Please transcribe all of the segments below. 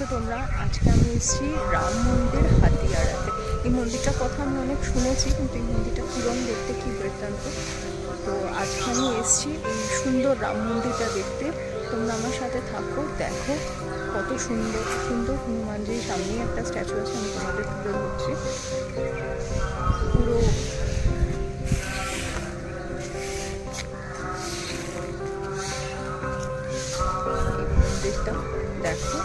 পাচ্ছ তোমরা, আজকে আমি এসেছি রাম মন্দির হাতিয়ারাতে। এই মন্দিরটার কথা আমি অনেক শুনেছি, কিন্তু এই মন্দিরটা কিরম দেখতে, কী বৃত্তান্ত। তো আজকে আমি এসেছি এই সুন্দর রাম মন্দিরটা দেখতে। তোমরা আমার সাথে থাকো, দেখো কত সুন্দর সুন্দর হনুমানজির সামনেই একটা স্ট্যাচু আছে, আমি তোমাদের তুলে ধরছি। পুরো মন্দিরটা দেখো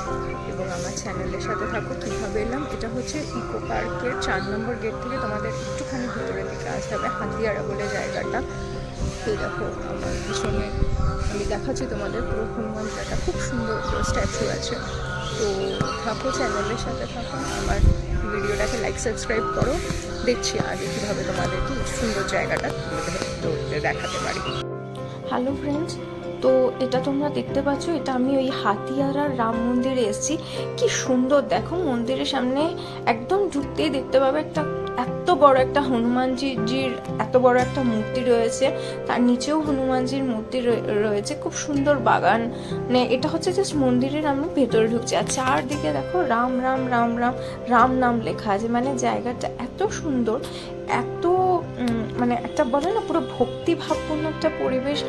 এবং আমার চ্যানেলের সাথে থাকো। কীভাবে এলাম, এটা হচ্ছে ইকো পার্কের 4 নম্বর গেট থেকে তোমাদের একটুখানি ভিতরের দিকে আসতে হবে, হাতিয়ারা বলে জায়গাটা। এই দেখো আমার পিছনে আমি দেখাচ্ছি তোমাদের পুরো হনুমানটা, খুব সুন্দর স্ট্যাচু আছে। তো থাকো, চ্যানেলের সাথে থাকো, আমার ভিডিওটাকে লাইক সাবস্ক্রাইব করো। দেখছি আগে কীভাবে তোমাদেরকে এই সুন্দর জায়গাটা তুলে দেখাতে পারি। হ্যালো ফ্রেন্ডস, তো এটা তোমরা দেখতে পাচ্ছ, এটা আমি ওই হাতিয়ারার রাম মন্দিরে এসেছি। কি সুন্দর দেখো, মন্দিরের সামনে একদম ঢুকতেই দেখতে পাবে একটা এত বড় একটা হনুমানজির এত বড় একটা মূর্তি রয়েছে, তার নিচেও হনুমানজির মূর্তি রয়েছে। খুব সুন্দর বাগান, মানে এটা হচ্ছে জাস্ট মন্দিরের আমি ভেতরে ঢুকছি, আর চারদিকে দেখো রাম রাম রাম রাম রাম নাম লেখা আছে। মানে জায়গাটা এত সুন্দর, এত মানে একটা বলে না পুরো ভক্তি ভাবপূর্ণ একটা পরিবেশ।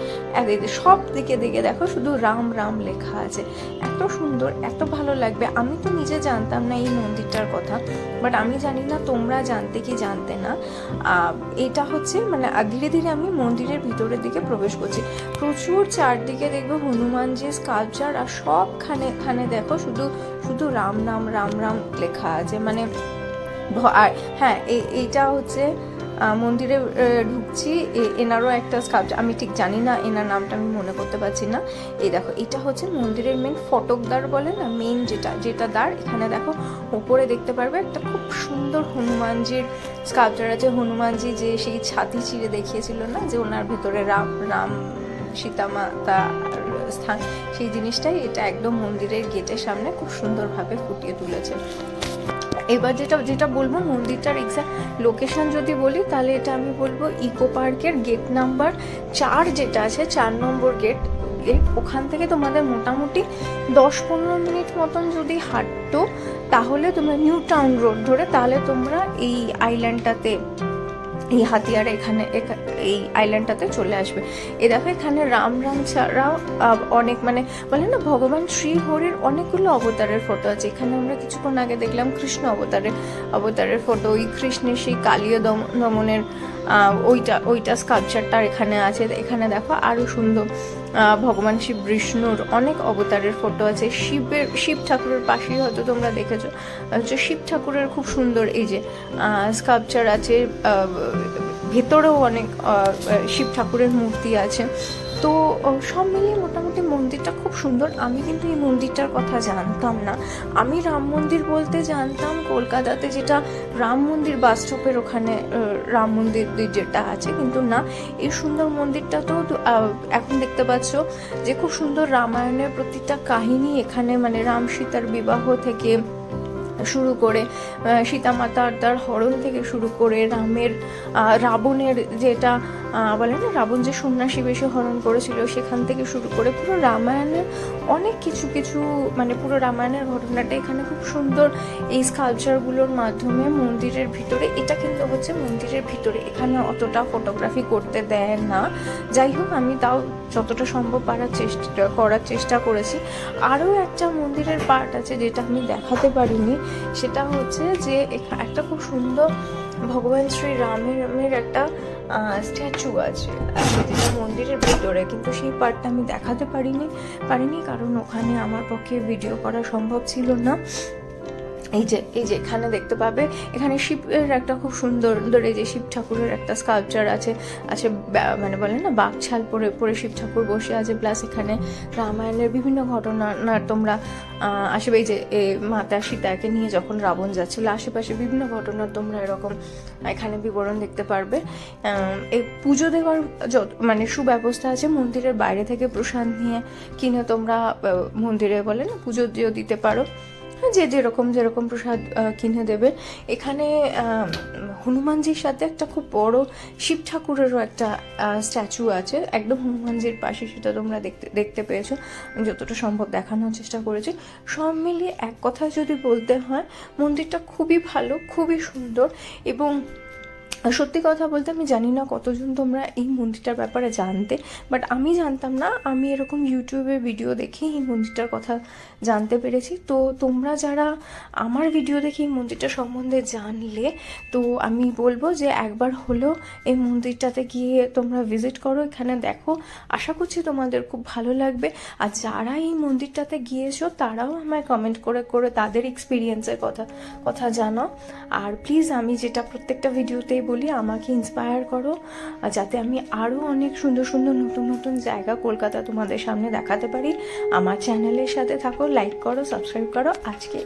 সব দিকে দিকে দেখো শুধু রাম রাম লেখা আছে, এত সুন্দর, এত ভালো লাগবে। আমি তো নিজে জানতাম না এই মন্দিরটার কথা, বাট আমি জানি না তোমরা জানতে কি জানতে না। এটা হচ্ছে মানে ধীরে ধীরে আমি মন্দিরের ভিতরের দিকে প্রবেশ করছি। প্রচুর চারদিকে দেখবে হনুমানজির স্কাল্পচার, আর সবখানে দেখো শুধু শুধু রাম নাম রাম রাম লেখা আছে। মানে আর হ্যাঁ, এইটা হচ্ছে মন্দিরে ঢুকছি, এনারও একটা স্কাল্পচার, আমি ঠিক জানি না এনার নামটা আমি মনে করতে পারছি না। এই দেখো এটা হচ্ছে মন্দিরের মেন ফটকদ্বার বলে না, মেন যেটা দ্বার। এখানে দেখো উপরে দেখতে পারবে একটা খুব সুন্দর হনুমানজির স্কাল্পচার আছে। হনুমানজি যে সেই ছাতি চিড়ে দেখিয়েছিল না, যে ওনার ভেতরে রাম সীতামাতা স্থান, সেই জিনিসটাই এটা একদম মন্দিরের গেটের সামনে খুব সুন্দরভাবে ফুটিয়ে তুলেছে। এবার যেটা বলবো মন্দিরটার এক্সাক্ট লোকেশন যদি বলি, তাহলে এটা আমি বলবো ইকো পার্কের গেট নাম্বার 4 যেটা আছে, 4 নম্বর গেট, ওখান থেকে তোমাদের মোটামুটি 10-15 মিনিট মতন যদি হাঁটো, তাহলে তোমরা নিউ টাউন রোড ধরে তাহলে তোমরা এই আইল্যান্ডটাতে, এই হাতিয়ারা এখানে এই আইল্যান্ডটাতে চলে আসবে। এ দেখো এখানে রাম ছাড়াও অনেক মানে বলে না ভগবান শ্রীহরির অনেকগুলো অবতারের ফটো আছে। এখানে আমরা কিছুক্ষণ আগে দেখলাম কৃষ্ণ অবতারের ফটো, ওই কৃষ্ণের সেই কালীয় দমনের ওইটা স্কাল্পচারটা এখানে আছে। এখানে দেখো আরও সুন্দর ভগবান শিব বিষ্ণুর অনেক অবতারের ফটো আছে। শিব ঠাকুরের পাশেই হয়তো তোমরা দেখেছো, হচ্ছে শিব ঠাকুরের খুব সুন্দর এই যে স্কাল্পচার আছে। ভেতরেও অনেক শিব ঠাকুরের মূর্তি আছে। তো সব মিলিয়ে মোটামুটি মন্দিরটা খুব সুন্দর। আমি কিন্তু এই মন্দিরটার কথা জানতাম না। আমি রাম মন্দির বলতে জানতাম কলকাতাতে যেটা রাম মন্দির বাস স্টপের ওখানে রাম মন্দির যেটা আছে, কিন্তু না, এই সুন্দর মন্দিরটা তো এখন দেখতে পাচ্ছ যে খুব সুন্দর রামায়ণের প্রতিটা কাহিনী এখানে, মানে রাম সীতার বিবাহ থেকে শুরু করে সীতামাতার তার হরণ থেকে শুরু করে রাবণের যেটা বলে না, রাবণ যে সন্ন্যাসী বেশে হরণ করেছিল সেখান থেকে শুরু করে পুরো রামায়ণের অনেক কিছু মানে পুরো রামায়ণের ঘটনাটা এখানে খুব সুন্দর এই স্কাল্পচারগুলোর মাধ্যমে মন্দিরের ভিতরে। এটা কিন্তু হচ্ছে মন্দিরের ভিতরে, এখানে অতটা ফটোগ্রাফি করতে দেয় না। যাই হোক, আমি তাও যতটা সম্ভব করার চেষ্টা করেছি। আরও একটা মন্দিরের পার্ট আছে যেটা আমি দেখাতে পারিনি, সেটা হচ্ছে যে একটা খুব সুন্দর ভগবান শ্রী রামের একটা স্ট্যাচু আছে যেটা মন্দিরের ভিতরে, কিন্তু সেই পার্টটা আমি দেখাতে পারিনি কারণ ওখানে আমার পক্ষে ভিডিও করা সম্ভব ছিল না। এই যে এখানে দেখতে পাবে, এখানে শিবের একটা খুব সুন্দর এই যে শিব ঠাকুরের একটা স্কাল্পচার আছে মানে বলে না বাঘছাল পরে শিব ঠাকুর বসে আছে। প্লাস এখানে রামায়ণের বিভিন্ন ঘটনা তোমরা আসবে, এই যে মাতা সীতাকে নিয়ে যখন রাবণ যাচ্ছিল, আশেপাশে বিভিন্ন ঘটনার তোমরা এরকম এখানে বিবরণ দেখতে পারবে। এই পুজো দেওয়ার মানে সুব্যবস্থা আছে। মন্দিরের বাইরে থেকে প্রসাদ নিয়ে কিনে তোমরা মন্দিরে বলে না পুজো দিতে পারো। যে যেরকম যেরকম প্রসাদ কিনে দেবে। এখানে হনুমানজির সাথে একটা খুব বড় শিব ঠাকুরেরও একটা স্ট্যাচু আছে একদম হনুমানজির পাশে, সেটা তোমরা দেখতে পেয়েছো। আমি যতটা সম্ভব দেখানোর চেষ্টা করেছি। সব মিলিয়ে এক কথা যদি বলতে হয়, মন্দিরটা খুবই ভালো, খুবই সুন্দর। এবং সত্যি কথা বলতে আমি জানি না কতজন তোমরা এই মন্দিরটার ব্যাপারে জানতে, বাট আমি জানতাম না। আমি এরকম ইউটিউবে ভিডিও দেখে এই মন্দিরটার কথা জানতে পেরেছি। তো তোমরা যারা আমার ভিডিও দেখে এই মন্দিরটা সম্বন্ধে জানলে, তো আমি বলবো যে একবার হলেও এই মন্দিরটাতে গিয়ে তোমরা ভিজিট করো, এখানে দেখো। আশা করছি তোমাদের খুব ভালো লাগবে। আর যারা এই মন্দিরটাতে গিয়েছো তারাও আমায় কমেন্ট করে করে তাদের এক্সপিরিয়েন্সের কথা জানাও। আর প্লিজ, আমি যেটা প্রত্যেকটা ভিডিওতেই বলি, আমাকে ইন্সপায়ার করো যাতে আমি আরও অনেক সুন্দর সুন্দর নতুন নতুন জায়গা কলকাতা তোমাদের সামনে দেখাতে পারি। আমার চ্যানেলের সাথে থাকো, লাইক করো, সাবস্ক্রাইব করো। আজকে